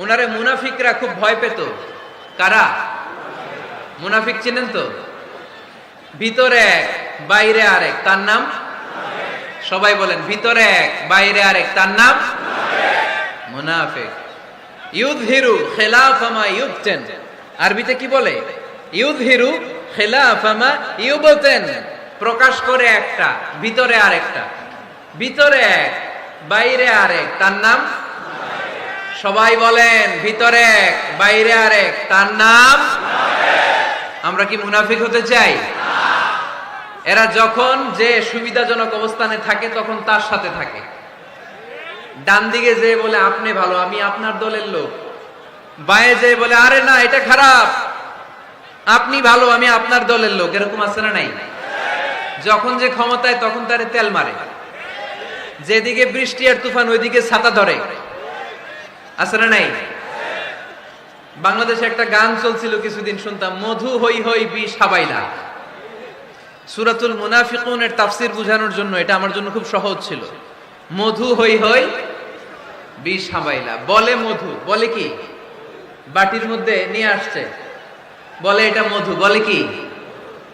উনারে মুনাফিকরা খুব ভয় পেত। কারা? মুনাফিক চিনেন তো? ভিতরে এক বাইরে আরেক, তার নাম সবাই বলেন, ভিতরে এক বাইরে আরেক, তার নাম মুনাফিক। ইউযহিরু খিলাফা মা ইউবতিন, আরবিতে কি বলে? ইউযহিরু খিলাফা মা ইউবতিন, প্রকাশ করে একটা, ভিতরে আরেকটা। ভিতরে এক বাইরে আরেক, তার নাম সবাই বলেন, ভিতরে এক বাইরে আরেক, তার নাম। আমরা কি মুনাফিক হতে চাই? এরা যখন যে সুবিধাজনক অবস্থানে থাকে তখন তার সাথে থাকে। ডান দিকে যে বলে আপনি ভালো, আমি আপনার দলের লোক। বায়ে যে বলে আরে না এটা খারাপ, আপনি ভালো, আমি আপনার দলের লোক। এরকম আছে না নাই? যখন যে ক্ষমতায় তখন তারে তেল মারে। যেদিকে বৃষ্টি আর তুফান ওইদিকে ছাতা ধরে। আছে না নাই? বাংলাদেশে একটা গান চলছিল কিছুদিন, শুনতাম, মধু হই হই বিষ হাবাইলা। সূরাতুল মুনাফিকুনের তাফসীর বোঝানোর জন্য এটা আমার জন্য খুব সহজ ছিল। মধু হই হই বিষ হাবাইলা, বলে মধু, বলে কি? বাটির মধ্যে নিয়ে আসছে, বলে এটা মধু, বলে কি?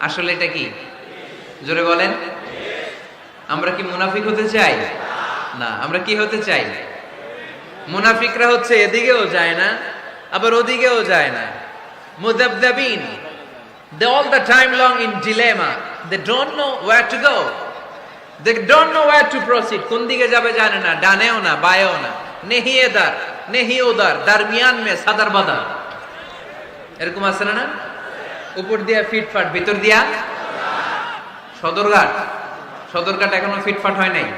আসলে এটা কি? জোরে বলেন। আমরা কি মুনাফিক হতে চাই? না। আমরা কি হতে চাই? মুনাফিকরা হচ্ছে এদিকেও যায় না আবার ওদিকেও যায় না। মুযাবযাবিন, they all the time long in dilemma, they don't know where to go, they don't know where to proceed, কোন দিকে যাবে জানে না, ডানেও না বায়েও না, নেহি এদার নেহি ওদার, দরমিয়ান মে সাদার বাদার। এরকম আছে না? উপর দিয়া ফিটফাট, ভিতর দিয়া সদরঘাট। সদরঘাট এখনো ফিটফাট হয় নাই।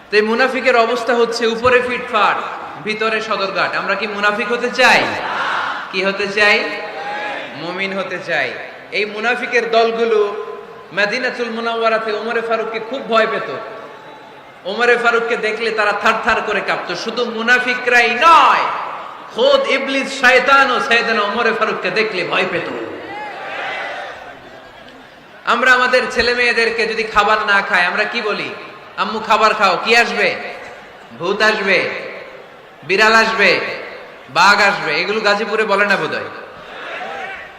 তো এই মুনাফিকের অবস্থা হচ্ছে উপরে ফিটফাট, ভিতরে সদরঘাট। আমরা কি মুনাফিক হতে চাই? কি হতে চাই? মুমিন হতে চাই। এই মুনাফিকের দলগুলো মদিনাতুল মুনাওয়ারাতে ওমরে ফারুককে খুব ভয় পেত। ওমরে ফারুককে দেখলে তারা থারথার করে কাঁপতো। শুধু মুনাফিকরাই নয়, খোদ ইবলিস শয়তানও সাইয়েদনা ওমরে ফারুককে দেখলে ভয় পেত। আমরা আমাদের ছেলে মেয়েদেরকে যদি খাবার না খায় আমরা কি বলি? আম্মু খাবার খাও। কি আসবে? ভূত আসবে, বিড়াল আসবে, বাঘ আসবে। এগুলো গাজীপুরে বলে না বোধহয়।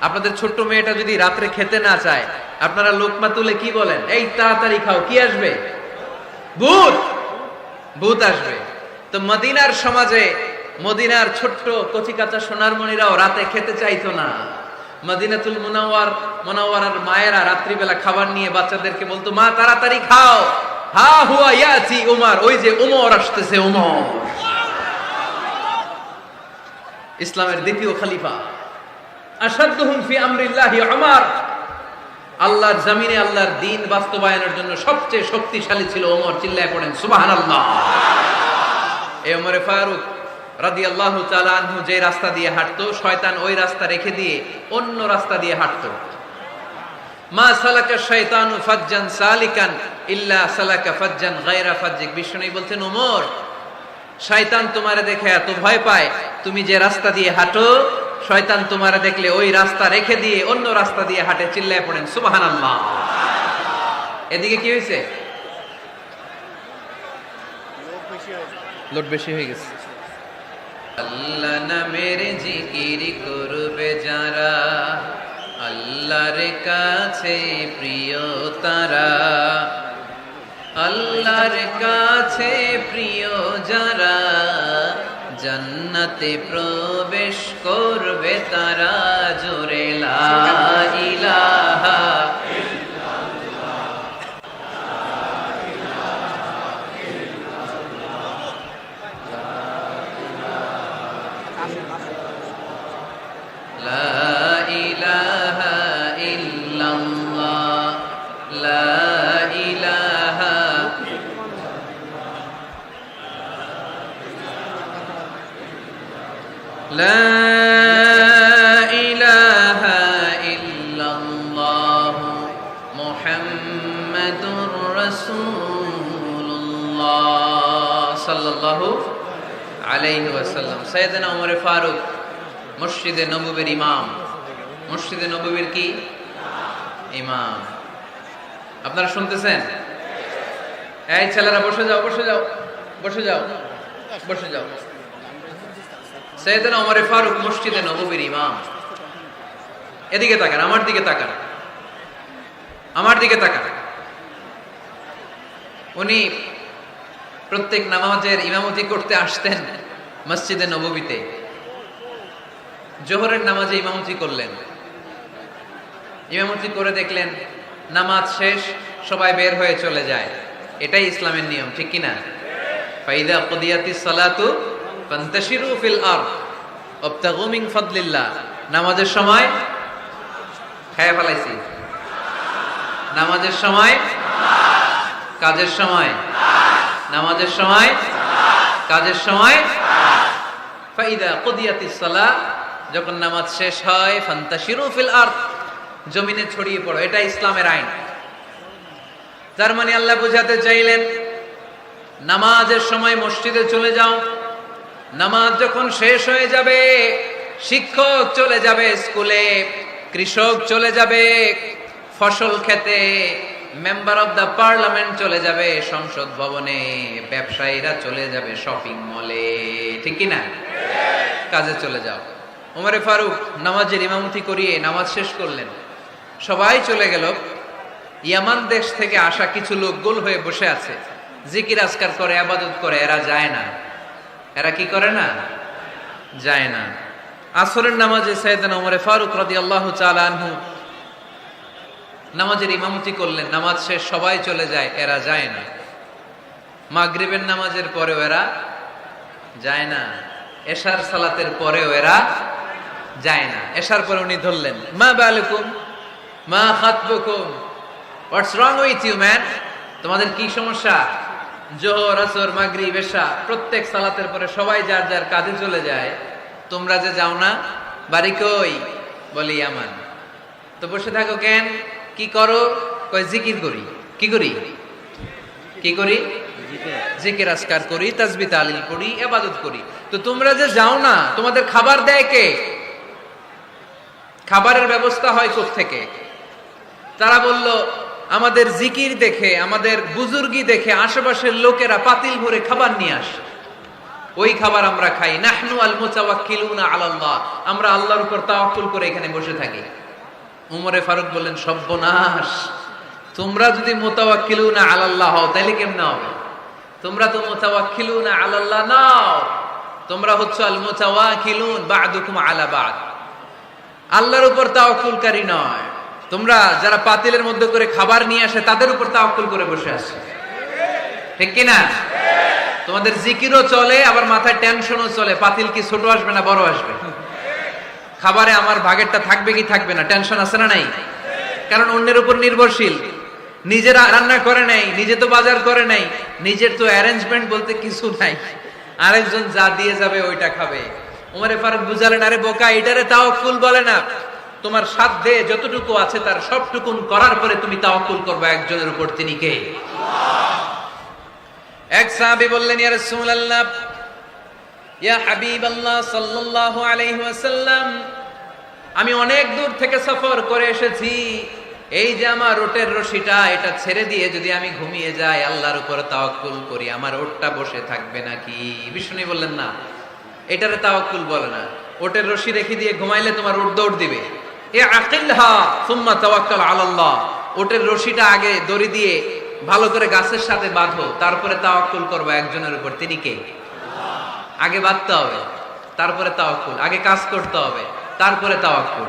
আপনাদের ছোট্ট মেয়েটা যদি রাত্রে খেতে না চায়, আপনারা লোকমা তুলে কি বলেন? এই তাড়াতাড়ি খাও। কি আসবে? ভূত। ভূত আসবে। তো মদিনার সমাজে মদিনার ছোট্ট কচি কাঁচা সোনারমণিরাও রাতে খেতে চাইতো না। মদিনাতুল মুনাওয়ারার মায়েরা রাত্রিবেলা খাবার নিয়ে বাচ্চাদেরকে বলতো, মা তাড়াতাড়ি খাও, হা হুয়া ইয়াতি উমর, ওই যে উমর আসতেছে। উমর ইসলামের দ্বিতীয় খলিফা। আশাদ্দুহুম ফি আমরিল্লাহি উমর, আল্লাহর জমিনে আল্লাহর দ্বীন বাস্তবায়নের জন্য সবচেয়ে শক্তিশালী ছিল ওমর। চিল্লায় পড়েন সুবহানাল্লাহ। এই ওমরে ফারুক রাদিয়াল্লাহু তাআলা আনহু যে রাস্তা দিয়ে হাঁটতো, শয়তান ওই রাস্তা রেখে দিয়ে অন্য রাস্তা দিয়ে হাঁটতো। মা সালাকা শাইতানু ফাজ্জান সালিকান ইল্লা সালাকা ফাজ্জান গায়রা ফাজ্জিক। বিষ্ণু বলতেন, ওমর, শয়তান তোমারে দেখে এত ভয় পায়, তুমি যে রাস্তা দিয়ে হাঁটো শয়তান তোমারে দেখলে ওই রাস্তা রেখে দিয়ে অন্য রাস্তা দিয়ে হাঁটে। চিল্লায় পড়েন সুবহানাল্লাহ। এদিকে কি হয়েছে? লোড বেশি হয়ে গেছে। আল্লাহ নামের জিকির করবে যারা, আল্লাহর কাছে প্রিয় তারা। আল্লাহর কাছে প্রিয় যারা, জান্নাতে প্রবেশ করবে তারা। জোরে লা ইলাহা ইল্লাল্লাহ, লা ইলাহা ইল্লাল্লাহ, লা ইলাহা লা ইলাহা ইল্লাল্লাহ মুহাম্মাদুর রাসূলুল্লাহ সাল্লাল্লাহু আলাইহি ওয়াসাল্লাম। সাইয়েদনা ওমর ফারুক মসজিদে নববীর ইমাম। মসজিদে নববীর কি ইমাম? আপনারা শুনতেছেন? এই ছেলেরা বসে যাও, বসে যাও, বসে যাও, বসে যাও। সাইয়েদনা ওমর ফারুক মসজিদে নববীর ইমাম। এদিকে তাকান, আমার দিকে তাকান, আমার দিকে তাকান। উনি প্রত্যেক নামাজের ইমামতি করতে আসতেন মসজিদে নববীতে। জোহরের নামাজে ইমামতি করলেন, ইমামতি করে দেখলেন নামাজ শেষ, সবাই বের হয়ে চলে যায়। এটাই ইসলামের নিয়ম, ঠিক কিনা? ফাইদা কুদিয়াতিস সালাতু ফান্তাশিরু ফিল আরদ ওয়াবতাগু মিন ফাদলিল্লাহ। নামাজের সময় খায়া ফেলাইছি, নামাজের সময়, কাজের সময়, নামাজের সময়, কাজের সময়। ফাইদা কুদিয়াতিস সালাহ, যখন নামাজ শেষ হয়, ফান্তাশিরু ফিল আরদ, জমিনে ছড়িয়ে পড়ো। এটা ইসলামের আইন। তার মানে আল্লাহ বুঝাতে চাইলেন নামাজের সময় মসজিদে চলে যাও। নামাজ যখন শেষ হয়ে যাবে, শিক্ষক চলে যাবে স্কুলে, কৃষক চলে যাবে ফসল খেতে, মেম্বার অফ দ্য পার্লামেন্ট চলে যাবে সংসদ ভবনে, ব্যবসায়ীরা চলে যাবে শপিং মলে, ঠিক কিনা? কাজে চলে যাও। ওমরে ফারুক নামাজের ইমামতি করিয়ে নামাজ শেষ করলেন, সবাই চলে গেল। ইয়ামান দেশ থেকে আসা কিছু লোক গোল হয়ে বসে আছে, জিকির আজকার করে, ইবাদত করে। এরা যায় না। এরা কি করে না? যায় না। আসরের নামাজে সাইয়েদনা ওমরে ফারুক রাদিয়াল্লাহু তাআলা আনহু নামাজের ইমামতি করলেন। নামাজ শেষ, সবাই চলে যায়, এরা যায় না। মাগরিবের নামাজের পরেও এরা যায় না। এশার সালাতের পরেও এরা যায় না। এশার পরে উনি ধরলেন, মা বালুকুম মা খাতবুকুম, হোয়াটস রং উইথ ইউ ম্যান? তোমাদের কি সমস্যা? জোহর, আসর, মাগরিব, এশা প্রত্যেক সালাতের পরে সবাই যার যার কাজে চলে যায়, তোমরা যে যাও না? বাড়ি কই? বলি ইয়ামান। তো বসে থাকো কেন? কি করো? কই জিকির করি। কি করি? কি করি? জিকির আজকার করি, তাসবিহ তাহলিল করি, ইবাদত করি। তো তোমরা যে যাও না, তোমাদের খাবার দেয় কে? খাবারের ব্যবস্থা হয় কোত্থেকে? তারা বলল, আমাদের জিকির দেখে, আমাদের বুজুর্গি দেখে আশেপাশের লোকেরা পাতিল ভরে খাবার নিয়ে আসে, ওই খাবার আমরা খাই। নাহনু আল মুতাওয়াক্কিলুনা আলাল্লাহ, আমরা আল্লাহর উপর তাওয়াক্কুল করে এখানে বসে থাকি। উমরে ফারুক বললেন, সর্বনাশ, তোমরা যদি মুতাওয়াক্কিলুনা আলাল্লাহ হও তাহলে কেমনে হবে? তোমরা তো মুতাওয়াক্কিলুনা আলাল্লাহ নাও, তোমরা হচ্ছে আল মুতাওয়াক্কিলুন বা'দুকুম আলা বা'দ, আল্লাহর উপর তাওয়াক্কুলকারী নয়। তোমরা যারা পাতিলের মধ্যে করে খাবার নিয়ে আসে তাদের উপর তাওয়াক্কুল করে বসে আছে, ঠিক কিনা? তোমাদের জিকিরও চলে, আবার মাথায় টেনশনও চলে, পাতিল কি ছোট আসবে না বড় আসবে, খাবারে আমার ভাগেরটা থাকবে কি থাকবে না, টেনশন আছে না নাই? কারণ অন্যের উপর নির্ভরশীল, নিজেরা রান্না করে নাই, নিজে তো বাজার করে নাই, নিজের তো অ্যারেঞ্জমেন্ট বলতে কিছু নাই, আরেকজন যা দিয়ে যাবে ওইটা খাবে। ওমরে ফারুক বুঝালেন, আরে বোকা, এটারে তাওয়াক্কুল বলে না। তোমার সাধ্যে যতটুকু আছে তার সবটুকুন করার পরে তুমি তাওয়াক্কুল করবে একজনের উপর, তিনি কে? এক সাহাবী বললেন, ইয়া রাসূলুল্লাহ, ইয়া হাবিবাল্লাহ সাল্লাল্লাহু আলাইহি ওয়াসাল্লাম, আমি অনেক দূর থেকে সফর করে এসেছি, এই যে আমার ওটের রশিটা, এটা ছেড়ে দিয়ে যদি আমি ঘুমিয়ে যাই, আল্লাহর উপর তাওয়াক্কুল করি, আমার ওটটা বসে থাকবে নাকি? বিষ্ণু বললেন, না, এটারে তাওয়াক্কুল বলে না। ওটের রশি রেখে দিয়ে ঘুমাইলে তোমার ওট দৌড় দিবে। এ আকিলহা সুম্মা তাওয়াক্কাল আলাল্লাহ, ওটের রশিটা আগে দড়ি দিয়ে ভালো করে গাছের সাথে বাঁধো, তারপরে তাওয়াক্কুল করবে একজনের উপর, তিনি কে? আগে বাঁধতে হবে, তারপরে তাওয়াক্কুল, আগে কাজ করতে হবে, তারপরে তাওয়াক্কুল।